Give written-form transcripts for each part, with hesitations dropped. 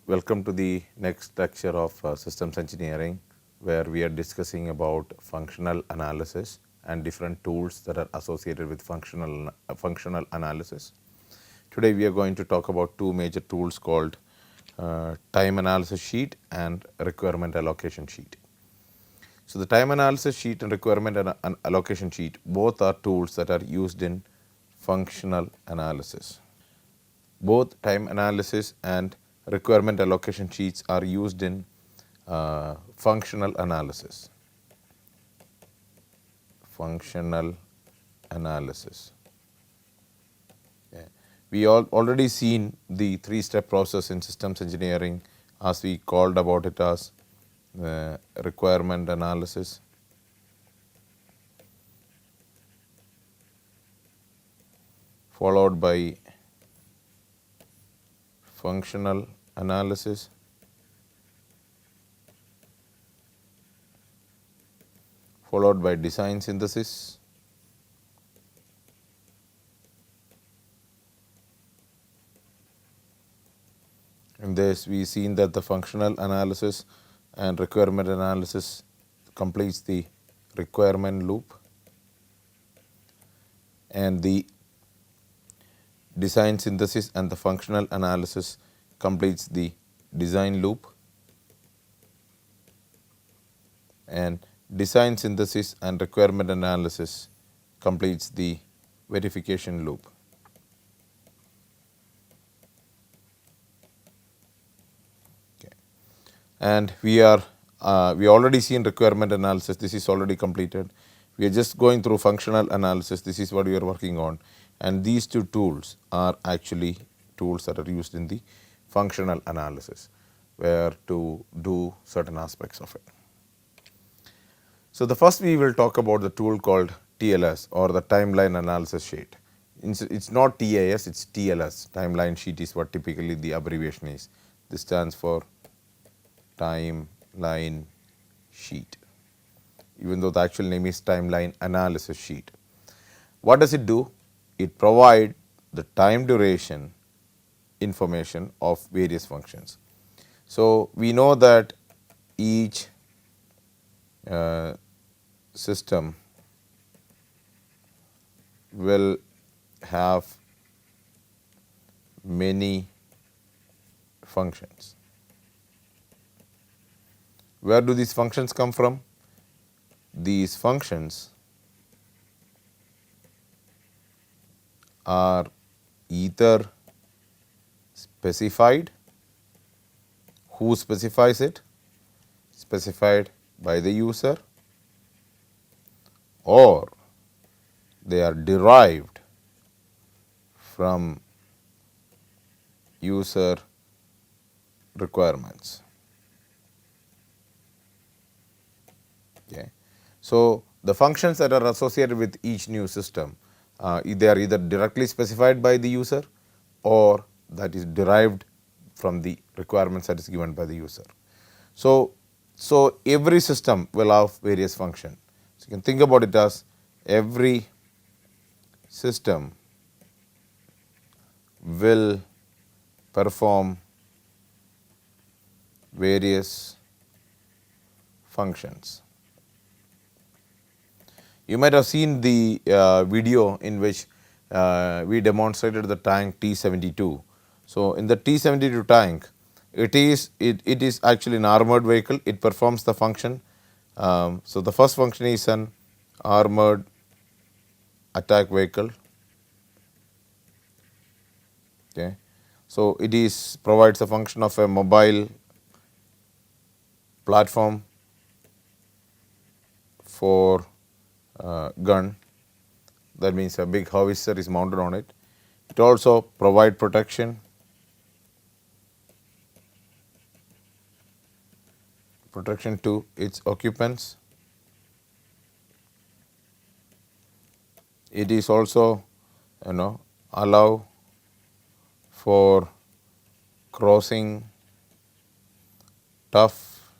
Welcome to the next lecture of systems engineering, where we are discussing about functional analysis and different tools that are associated with functional analysis. Today we are going to talk about two major tools called time analysis sheet and requirement allocation sheet. So the time analysis sheet and requirement allocation sheet both are tools that are used in functional analysis. Both time analysis and requirement allocation sheets are used in functional analysis. Functional analysis. Okay. We already seen the three-step process in systems engineering, as we called about it as requirement analysis, followed by functional analysis, followed by design synthesis, in this we seen that the functional analysis and requirement analysis completes the requirement loop, and the design synthesis and the functional analysis completes the design loop, and design synthesis and requirement analysis completes the verification loop. Okay. And we already seen requirement analysis. This is already completed. We are just going through functional analysis. This is what we are working on, and these two tools are actually tools that are used in the functional analysis, where to do certain aspects of it. So the first we will talk about the tool called TLS, or the timeline analysis sheet. It's not TAS, it's TLS. Timeline sheet is what typically the abbreviation is. This stands for timeline sheet, even though the actual name is timeline analysis sheet. What does it do? It provides the time duration information of various functions. So we know that each system will have many functions. Where do these functions come from? These functions are either specified. Who specifies it? Specified by the user, or they are derived from user requirements. Okay. So the functions that are associated with each new system, they are either directly specified by the user, or that is derived from the requirements that is given by the user. So every system will have various functions. So you can think about it as every system will perform various functions. You might have seen the video in which we demonstrated the tank T-72. So in the T-72 tank, it is actually an armored vehicle. It performs the function. So the first function is an armored attack vehicle. Okay. So it provides a function of a mobile platform for gun. That means a big howitzer is mounted on it. It also provides protection to its occupants. It is also allow for crossing tough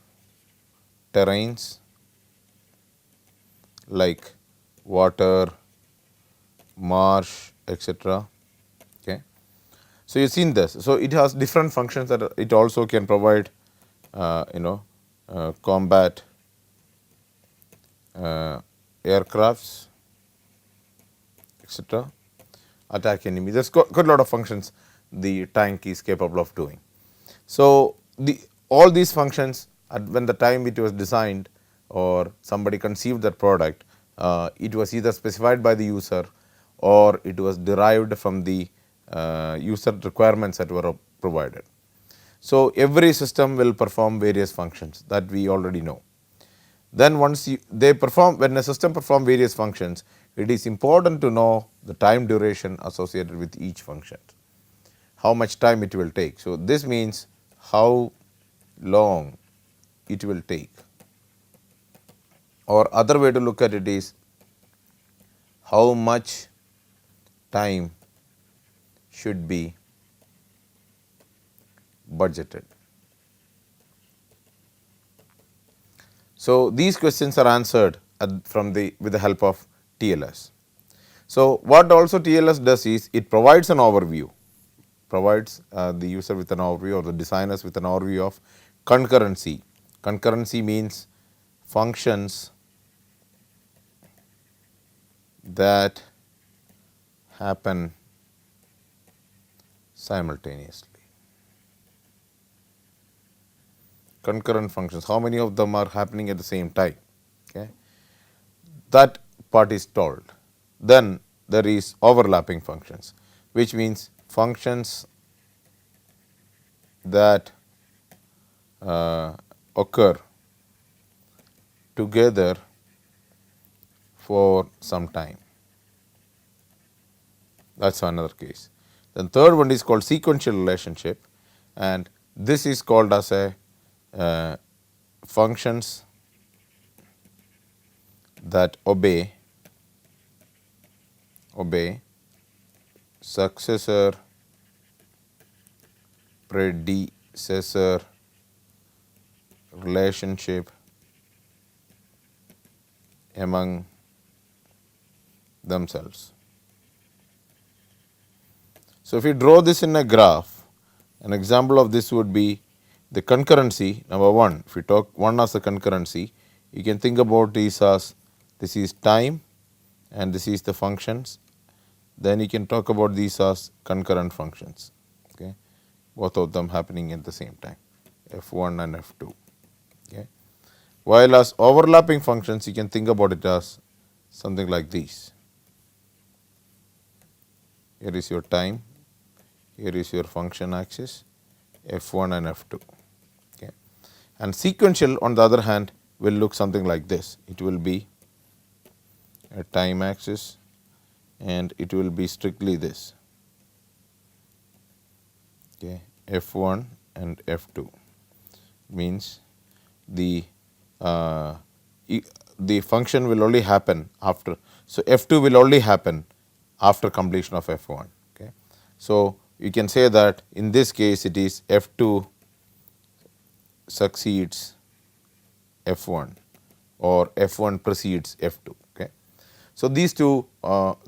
terrains like water, marsh, etc. Okay. So you've seen this. So it has different functions that it also can provide, combat aircrafts, etc. Attack enemy. There's quite a lot of functions the tank is capable of doing. So all these functions when the time it was designed or somebody conceived that product, it was either specified by the user or it was derived from the user requirements that were provided. So every system will perform various functions that we already know. Then once they perform, when a system perform various functions, it is important to know the time duration associated with each function, how much time it will take. So this means how long it will take, or other way to look at it is how much time should be budgeted. So these questions are answered with the help of TLS. So what also TLS does is it provides an overview, provides the user with an overview or the designers with an overview of concurrency. Concurrency means functions that happen simultaneously. Concurrent functions, how many of them are happening at the same time? Okay. That part is told. Then there is overlapping functions, which means functions that occur together for some time. That's another case. Then third one is called sequential relationship, and this is called as a functions that obey successor predecessor relationship among themselves. So if you draw this in a graph, an example of this would be the concurrency. Number one, if we talk one as a concurrency, you can think about this as this is time and this is the functions. Then you can talk about these as concurrent functions. Okay, both of them happening at the same time, F1 and F2. Okay, while as overlapping functions, you can think about it as something like these. Here is your time, here is your function axis, F1 and F2. Okay. And sequential, on the other hand, will look something like this. It will be a time axis and it will be strictly this. Okay. F1 and F2 means the function will only happen after. So F2 will only happen after completion of F1. Okay. So you can say that in this case it is F2 succeeds F1 or F1 precedes F2. Okay. So these two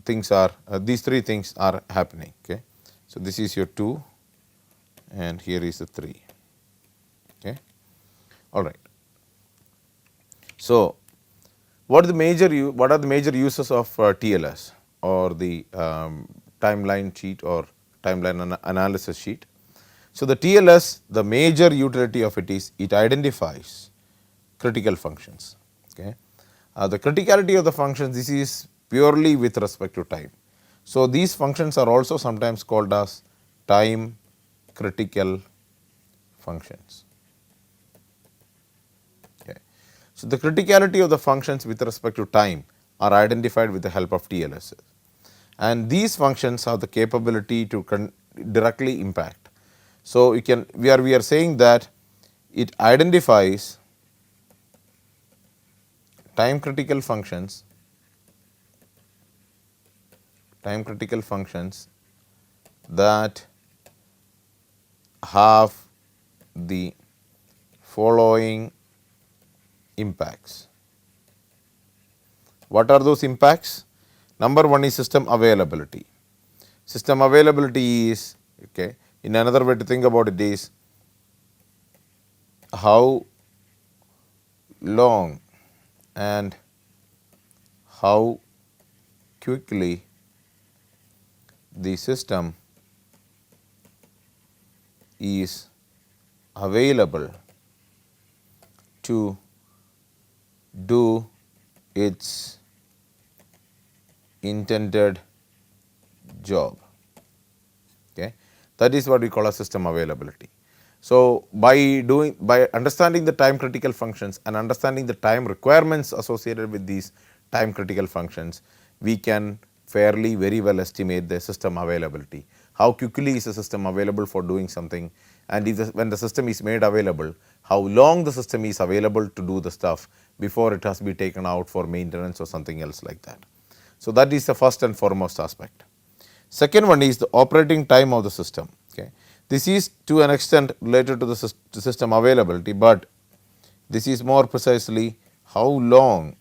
things are these three things are happening. Okay. So this is your 2 and here is the 3. Okay. All right. So what are the major uses of TLS or the timeline sheet or timeline analysis sheet? So the TLS, the major utility of it is it identifies critical functions. Okay. The criticality of the functions, this is purely with respect to time. So these functions are also sometimes called as time critical functions. Okay. So the criticality of the functions with respect to time are identified with the help of TLS, and these functions have the capability to directly impact. So we are saying that it identifies time critical functions that have the following impacts. What are those impacts? Number one is system availability. System availability is Okay. In another way to think about it is how long and how quickly the system is available to do its intended job. Okay. That is what we call a system availability. So, by understanding the time critical functions and understanding the time requirements associated with these time critical functions, we can fairly very well estimate the system availability. How quickly is the system available for doing something, and if when the system is made available, how long the system is available to do the stuff before it has to be taken out for maintenance or something else like that. So, that is the first and foremost aspect. Second one is the operating time of the system. Okay. This is to an extent related to the system availability, but this is more precisely how long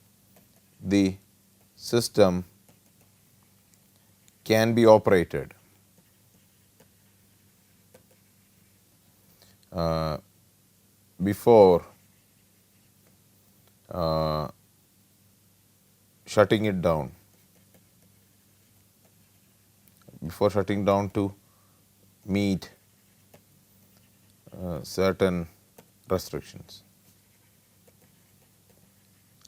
the system can be operated before shutting it down, to meet certain restrictions.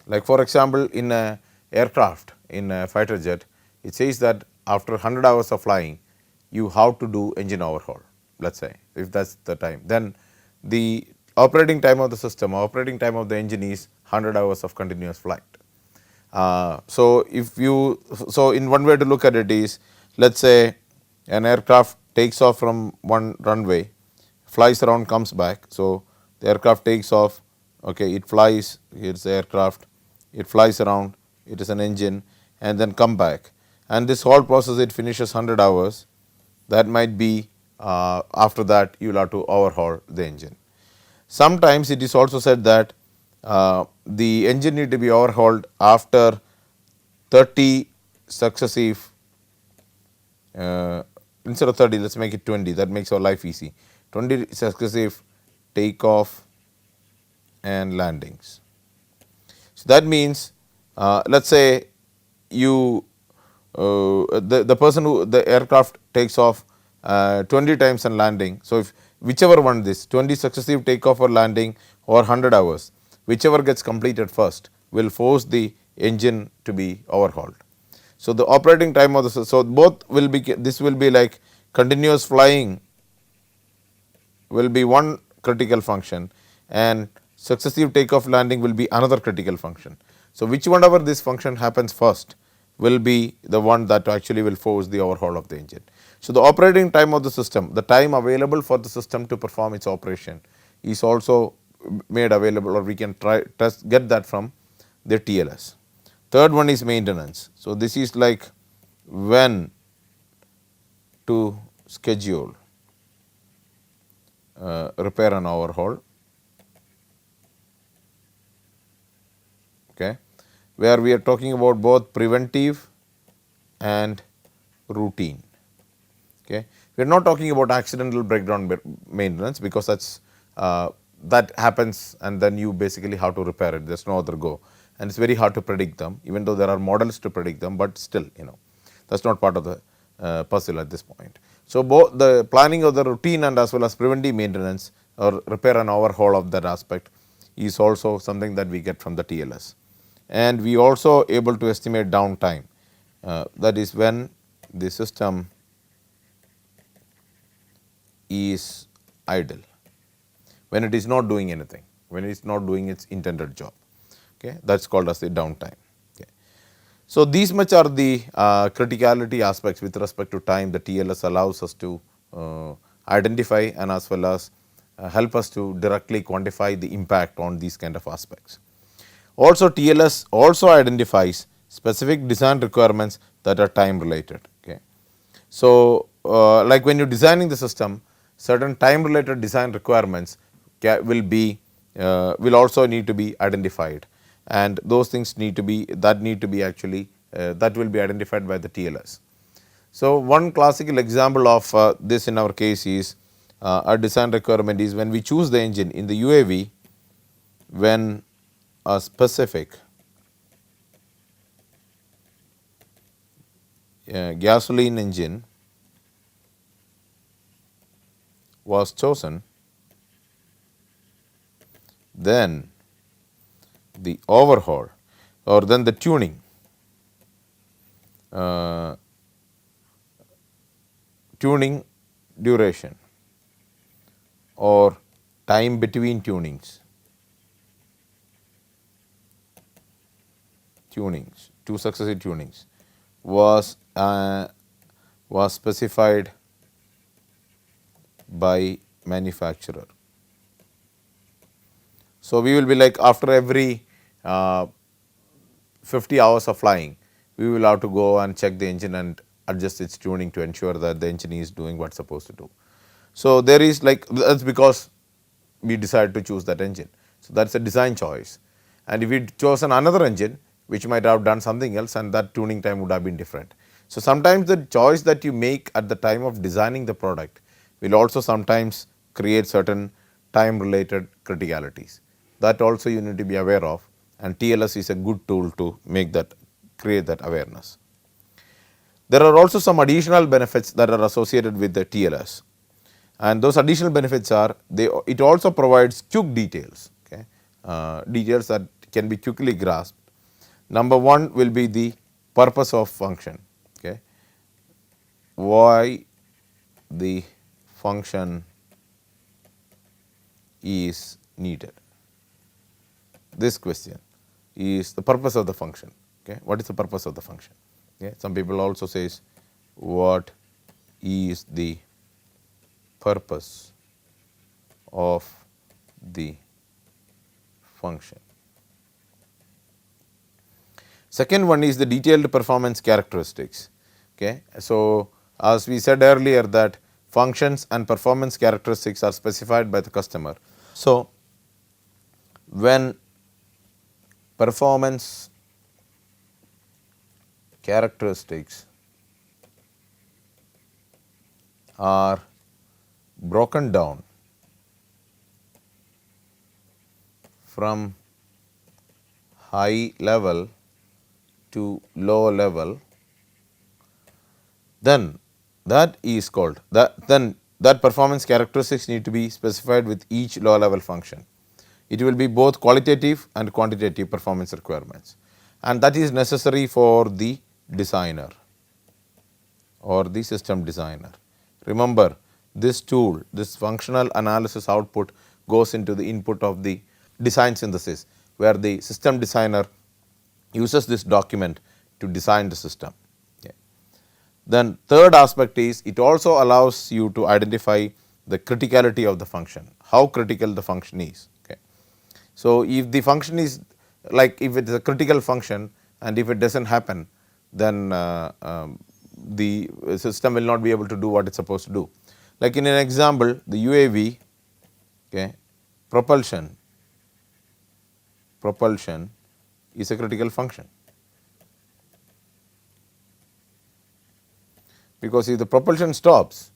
Like for example, in a aircraft, in a fighter jet, it says that after 100 hours of flying, you have to do engine overhaul, let us say, if that is the time. Then the operating time of the system, operating time of the engine is 100 hours of continuous flight. So, in one way to look at it is, let us say an aircraft takes off from one runway, flies around, comes back. So, the aircraft takes off, okay, it flies, here is the aircraft, it flies around, it is an engine, and then come back, and this whole process it finishes 100 hours. That might be after that you will have to overhaul the engine. Sometimes it is also said that the engine need to be overhauled after 30 successive, instead of 30, let us make it 20, that makes our life easy, 20 successive takeoff and landings. So, that means let us say you the person who the aircraft takes off 20 times and landing. So, if whichever one this 20 successive takeoff or landing or 100 hours, whichever gets completed first will force the engine to be overhauled. So, the operating time of the, so both will be, this will be like continuous flying will be one critical function and successive takeoff landing will be another critical function. So, whichever this function happens first will be the one that actually will force the overhaul of the engine. So, the operating time of the system, the time available for the system to perform its operation is also made available, or we can get that from the TLS. Third one is maintenance. So, this is like when to schedule repair and overhaul, okay, where we are talking about both preventive and routine. Okay. We are not talking about accidental breakdown maintenance, because that happens and then you basically have to repair it, there is no other go, and it is very hard to predict them, even though there are models to predict them, but still that is not part of the puzzle at this point. So, both the planning of the routine and as well as preventive maintenance or repair and overhaul of that aspect is also something that we get from the TLS. And we also able to estimate downtime, that is when the system is idle, when it is not doing anything, when it is not doing its intended job, okay, that is called as the downtime. Okay. So, these much are the criticality aspects with respect to time the TLS allows us to identify and as well as help us to directly quantify the impact on these kind of aspects. Also, TLS also identifies specific design requirements that are time related. Okay. So, like when you are designing the system, certain time related design requirements will also need to be identified, and those things need to be actually that will be identified by the TLS. So, one classical example of this in our case is a design requirement is when we choose the engine in the UAV, when a specific gasoline engine was chosen, then the overhaul or then the uh, tuning duration or time between two successive tunings was specified by manufacturer. So, we will be like after every 50 hours of flying, we will have to go and check the engine and adjust its tuning to ensure that the engine is doing what it's supposed to do. So, there is like that's because we decided to choose that engine. So, that is a design choice, and if we chosen another engine which might have done something else and that tuning time would have been different. So, sometimes the choice that you make at the time of designing the product will also sometimes create certain time related criticalities. That also you need to be aware of, and TLS is a good tool to make that, create that awareness. There are also some additional benefits that are associated with the TLS, and those additional benefits are it also provides quick details, okay, details that can be quickly grasped. Number one will be the purpose of function, okay, why the function is needed. This question is the purpose of the function. Okay, what is the purpose of the function? Okay, some people also says what is the purpose of the function. Second one is the detailed performance characteristics. Okay, so as we said earlier that functions and performance characteristics are specified by the customer. So, when performance characteristics are broken down from high level to low level, then that is called that performance characteristics need to be specified with each low level function. It will be both qualitative and quantitative performance requirements, and that is necessary for the designer or the system designer. Remember, this tool, this functional analysis output goes into the input of the design synthesis, where the system designer uses this document to design the system. Okay. Then third aspect is it also allows you to identify the criticality of the function, how critical the function is. Okay. So, if the function is like if it is a critical function and if it does not happen, then the system will not be able to do what it is supposed to do. Like in an example, the UAV, okay, propulsion is a critical function, because if the propulsion stops,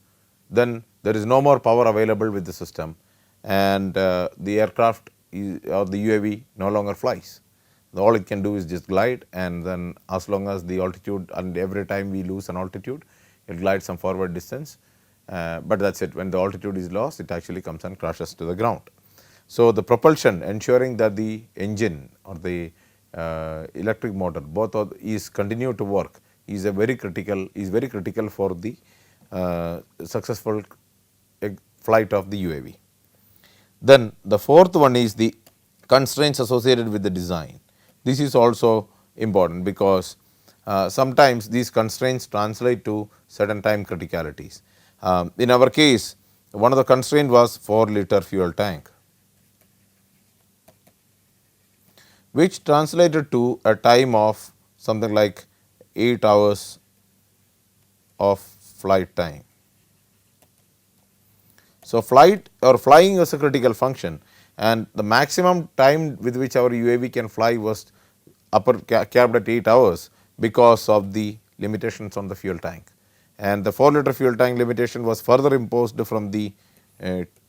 then there is no more power available with the system, and the aircraft or the UAV no longer flies. All it can do is just glide, and then as long as the altitude, and every time we lose an altitude, it glides some forward distance, but that is it. When the altitude is lost, it actually comes and crashes to the ground. So, the propulsion, ensuring that the engine or the electric motor both is continue to work is very critical for the successful flight of the UAV. Then the fourth one is the constraints associated with the design. This is also important because sometimes these constraints translate to certain time criticalities. In our case, one of the constraint was 4-liter fuel tank, which translated to a time of something like 8 hours of flight time. So, flight or flying is a critical function, and the maximum time with which our UAV can fly was capped at 8 hours because of the limitations on the fuel tank. and the 4-liter fuel tank limitation was further imposed from the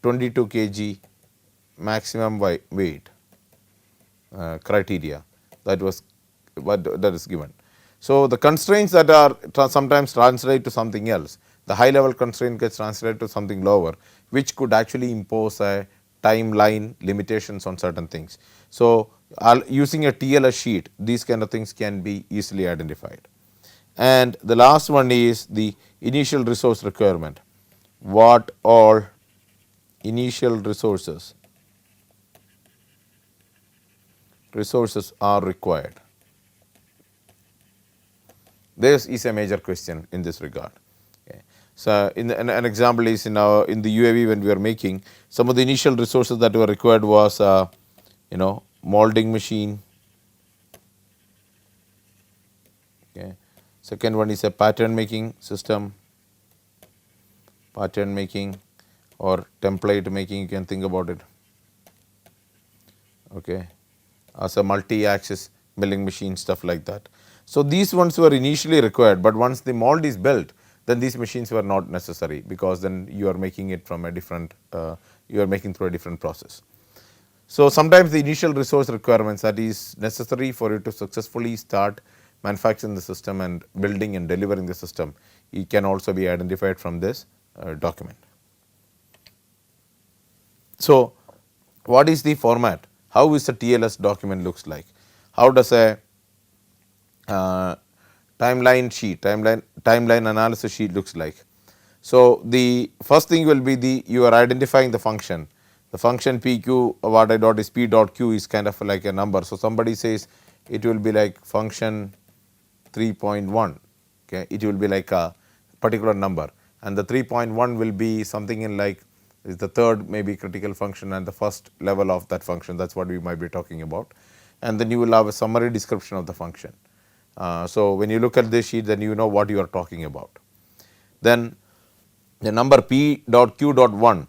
22 kg maximum weight criteria that was what that is given. So, the constraints that are sometimes translated to something else, the high level constraint gets translated to something lower, which could actually impose a timeline limitations on certain things. So, using a TLS sheet, these kind of things can be easily identified. And the last one is the initial resource requirement. What all initial resources are required? This is a major question in this regard. Okay. So, an example is in the UAV when we are making, some of the initial resources that were required was molding machine. Okay. Second one is a pattern making system, pattern making or template making, you can think about it. Okay. As a multi-axis milling machine, stuff like that. So, these ones were initially required, but once the mold is built, then these machines were not necessary, because then you are making it from a different, you are making through a different process. So, sometimes the initial resource requirements that is necessary for you to successfully start manufacturing the system and building and delivering the system, it can also be identified from this document. So, what is the format? How is the TLS document looks like? How does a timeline sheet, timeline analysis sheet looks like? So, the first thing will be you are identifying the function. The function PQ, what I dot is P dot Q is kind of like a number. So, somebody says it will be like function 3.1, okay, it will be like a particular number, and the 3.1 will be something in like is the third maybe critical function and the first level of that function, that is what we might be talking about, and then you will have a summary description of the function. So, when you look at this sheet, then you know what you are talking about. Then the number P dot Q dot 1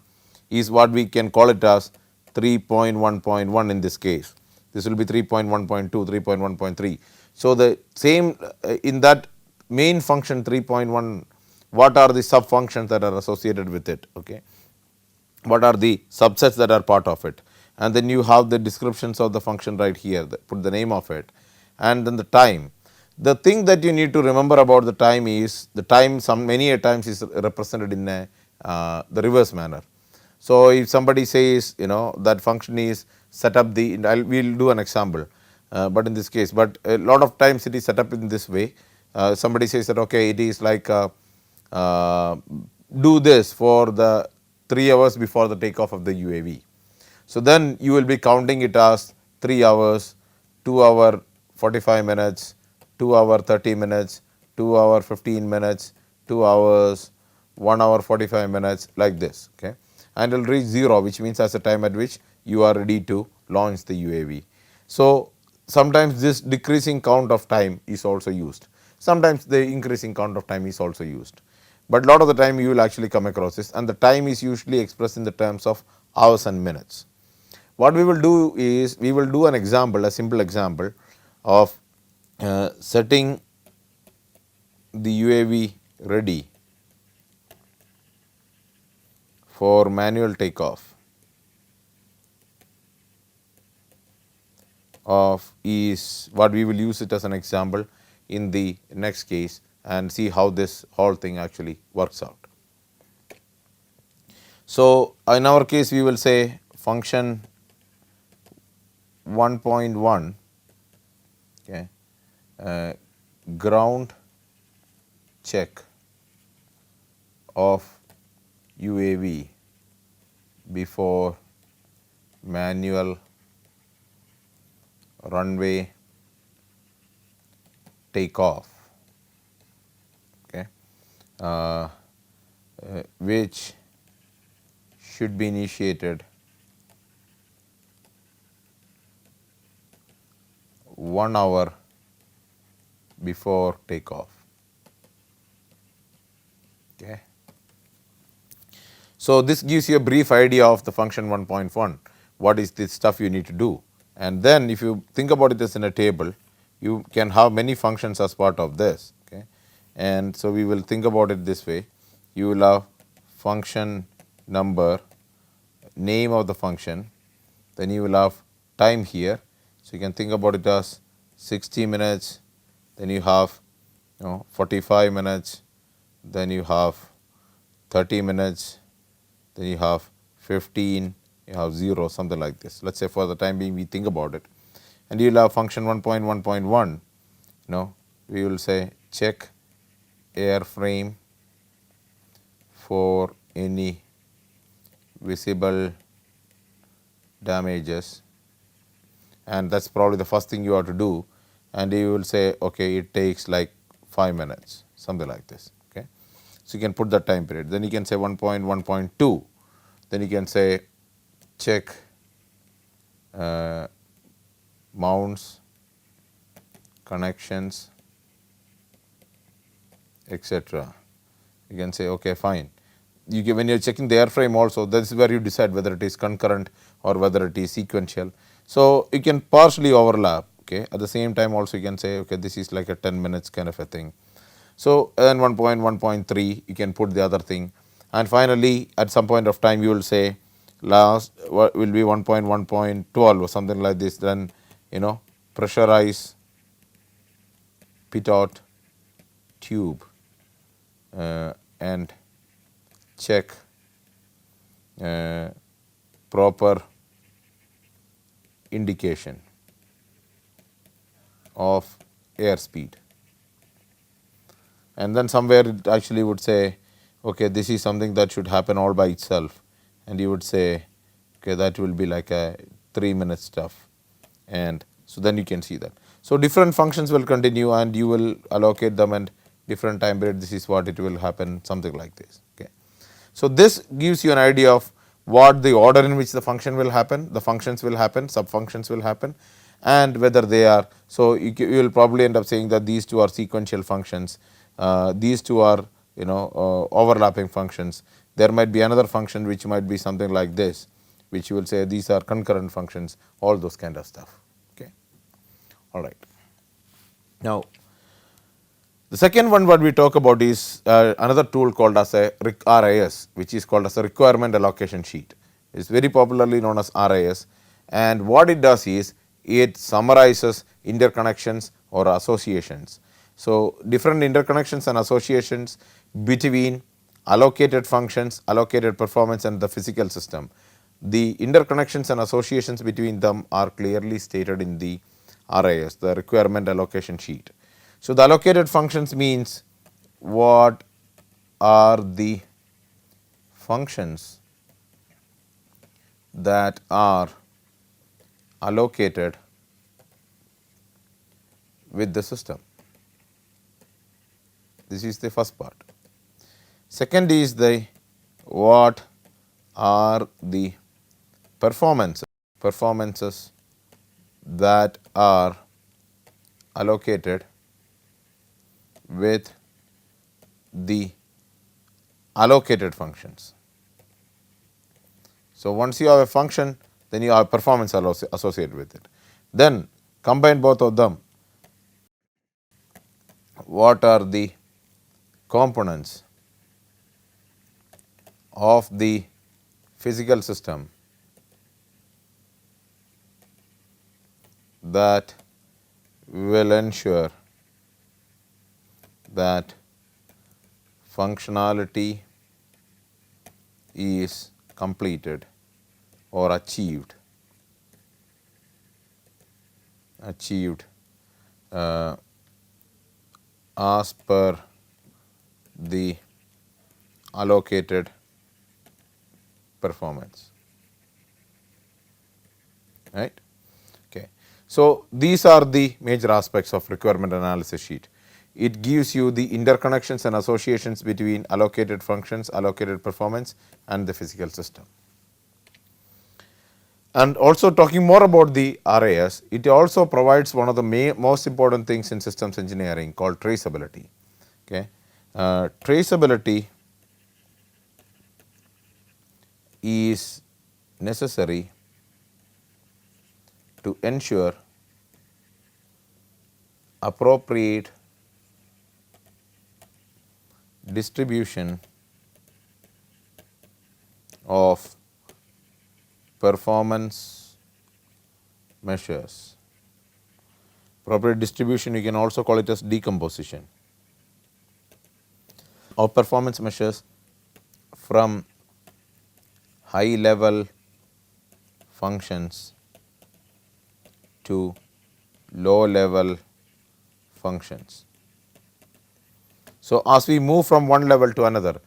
is what we can call it as 3.1.1 in this case. This will be 3.1.2, 3.1.3. So, the same in that main function 3.1, what are the sub functions that are associated with it? Okay. What are the subsets that are part of it, and then you have the descriptions of the function right here, put the name of it, and then the time. The thing that you need to remember about the time is the time many a times is represented in the reverse manner. So, if somebody says that function is set up we will do an example, but in this case, but a lot of times it is set up in this way. Somebody says that okay, it is like do this for the 3 hours before the takeoff of the UAV. So, then you will be counting it as 3 hours, 2 hour 45 minutes, 2 hour 30 minutes, 2 hour 15 minutes, 2 hours, 1 hour 45 minutes, like this, okay, and it will reach 0, which means as a time at which you are ready to launch the UAV. So, sometimes this decreasing count of time is also used, sometimes the increasing count of time is also used, but lot of the time you will actually come across this, and the time is usually expressed in the terms of hours and minutes. What we will do is we will do an example, a simple example of setting the UAV ready for manual takeoff of is what we will use it as an example in the next case, and see how this whole thing actually works out. So, in our case we will say function 1.1, okay, ground check of UAV before manual runway takeoff, okay, which should be initiated 1 hour before takeoff. Okay. So, this gives you a brief idea of the function 1.1, what is the stuff you need to do, and then if you think about it as in a table, you can have many functions as part of this, okay, And so we will think about it this way. You will have function number, name of the function, then you will have time here. So you can think about it as 60 minutes, then you have 45 minutes, then you have 30 minutes, then you have 15, you have 0, something like this. Let's say for the time being we think about it. And you will have function 1.1.1, we will say check airframe for any visible damages, and that's probably the first thing you have to do, and you will say okay, it takes like 5 minutes, something like this. Okay, so you can put the time period. Then you can say 1.1.2, then you can say check mounts, connections, etc. You can say okay, fine. When you are checking the airframe also, that is where you decide whether it is concurrent or whether it is sequential. So you can partially overlap. Okay, at the same time also you can say okay, this is like a 10 minutes kind of a thing. So then 1.1.3 you can put the other thing, and finally at some point of time you will say last will be 1.1.12 or something like this. Then pressurize pitot tube and check proper indication of airspeed. And then somewhere it actually would say okay, this is something that should happen all by itself, and you would say okay, that will be like a 3-minute stuff, and so then you can see that. So different functions will continue and you will allocate them, and different time period this is what it will happen, something like this. Okay, so this gives you an idea of what the order in which the function will happen, the functions will happen, sub functions will happen, and whether they are. So you will probably end up saying that these two are sequential functions, these two are overlapping functions. There might be another function which might be something like this, which you will say these are concurrent functions, all those kind of stuff. Okay, all right. Now the second one what we talk about is another tool called as a RIS, which is called as a requirement allocation sheet. It is very popularly known as RIS, and what it does is it summarizes interconnections or associations. So different interconnections and associations between allocated functions, allocated performance, and the physical system. The interconnections and associations between them are clearly stated in the RIS, the requirement allocation sheet. So the allocated functions means what are the functions that are allocated with the system. This is the first part. Second is the what are the performances that are allocated with the allocated functions. So once you have a function, then you have performance associated with it. Then combine both of them. What are the components of the physical system that will ensure that functionality is completed or achieved as per the allocated performance, right. Okay. So these are the major aspects of requirement analysis sheet. It gives you the interconnections and associations between allocated functions, allocated performance, and the physical system. And also talking more about the RIS, it also provides one of the most important things in systems engineering called traceability. Okay. Traceability is necessary to ensure appropriate distribution of performance measures. Appropriate distribution, you can also call it as decomposition of performance measures from high level functions to low level functions. So, as we move from one level to another,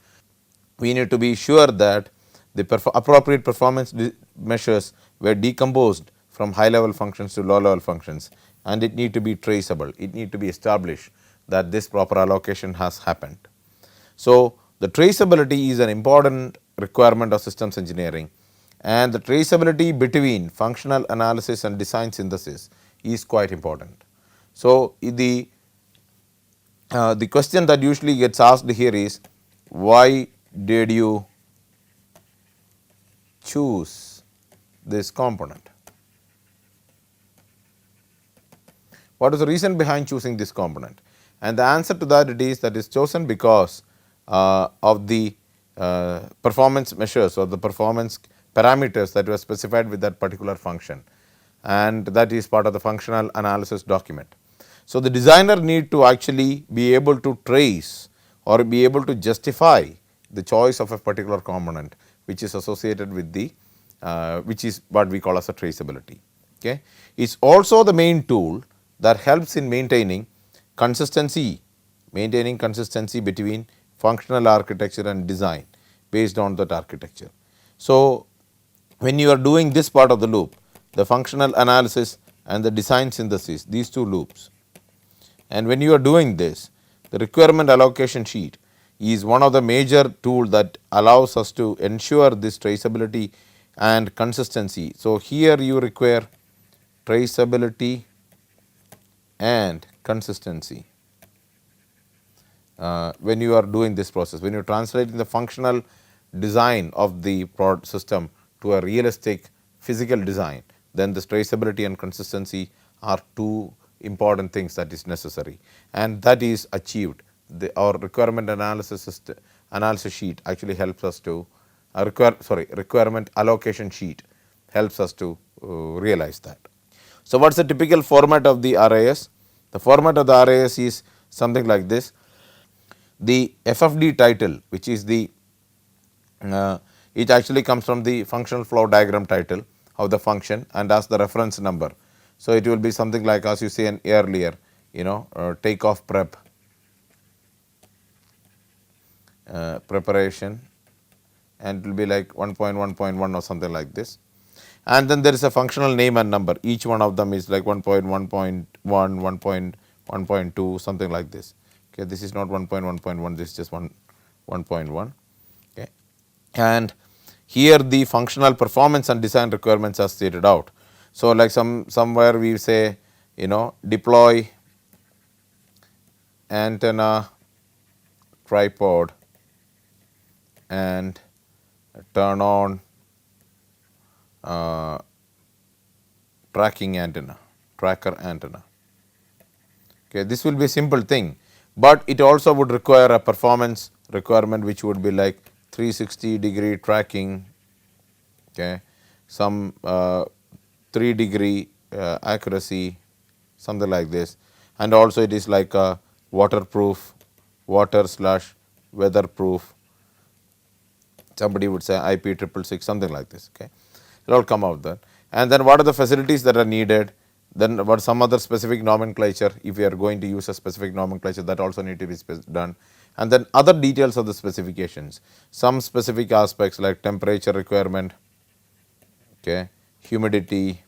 we need to be sure that the appropriate performance measures were decomposed from high level functions to low level functions, and it need to be traceable, it need to be established that this proper allocation has happened. So, the traceability is an important requirement of systems engineering, and the traceability between functional analysis and design synthesis is quite important. So, the question that usually gets asked here is, why did you choose this component? What is the reason behind choosing this component? And the answer to that it is chosen because of the performance measures or the performance parameters that were specified with that particular function, and that is part of the functional analysis document. So, the designer need to actually be able to trace or be able to justify the choice of a particular component which is associated with the which is what we call as a traceability. Okay. It is also the main tool that helps in maintaining consistency between functional architecture and design based on that architecture. So, when you are doing this part of the loop, the functional analysis and the design synthesis, these two loops, and when you are doing this, the requirement allocation sheet is one of the major tools that allows us to ensure this traceability and consistency. So, here you require traceability and consistency when you are doing this process. When you are translating the functional design of the product system to a realistic physical design, then this traceability and consistency are two important things that is necessary, and that is achieved. Our requirement analysis sheet actually helps us to requirement allocation sheet helps us to realize that. So, what is the typical format of the RAS? The format of the RAS is something like this. The FFD title, which is the it actually comes from the functional flow diagram title of the function and as the reference number. So, it will be something like, as you say earlier, takeoff prep, preparation, and it will be like 1.1.1 or something like this. And then there is a functional name and number. Each one of them is like 1.1.1, 1.1.2, something like this. Okay, this is not 1.1.1, this is just 1.1. Okay, and here the functional performance and design requirements are stated out. So, like somewhere we say, deploy antenna tripod and turn on tracker antenna. Okay, this will be a simple thing, but it also would require a performance requirement which would be like 360-degree tracking, okay, some 3-degree accuracy, something like this, and also it is like a waterproof, water/weatherproof, somebody would say IP666, something like this. Okay, it will all come out there. And then what are the facilities that are needed? Then what some other specific nomenclature, if we are going to use a specific nomenclature, that also need to be done. And then other details of the specifications, some specific aspects like temperature requirement, okay, humidity,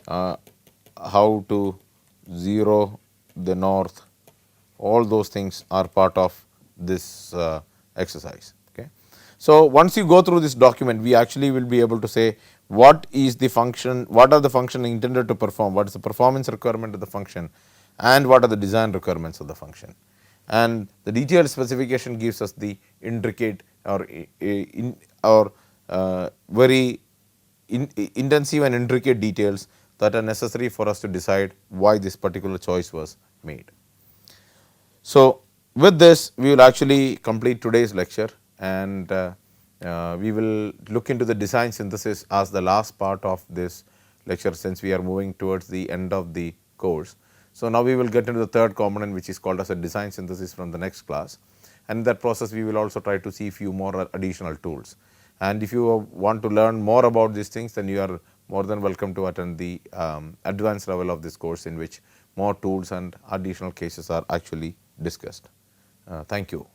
how to zero the north, all those things are part of this exercise. Okay. So, once you go through this document, we actually will be able to say what is the function, what are the function intended to perform, what is the performance requirement of the function, and what are the design requirements of the function. And the detailed specification gives us the intricate or very intensive and intricate details that are necessary for us to decide why this particular choice was made. So, With this, we will actually complete today's lecture, and we will look into the design synthesis as the last part of this lecture, since we are moving towards the end of the course. So, now we will get into the third component, which is called as a design synthesis, from the next class, and in that process we will also try to see few more additional tools. And if you want to learn more about these things, then you are more than welcome to attend the advanced level of this course, in which more tools and additional cases are actually discussed. Thank you.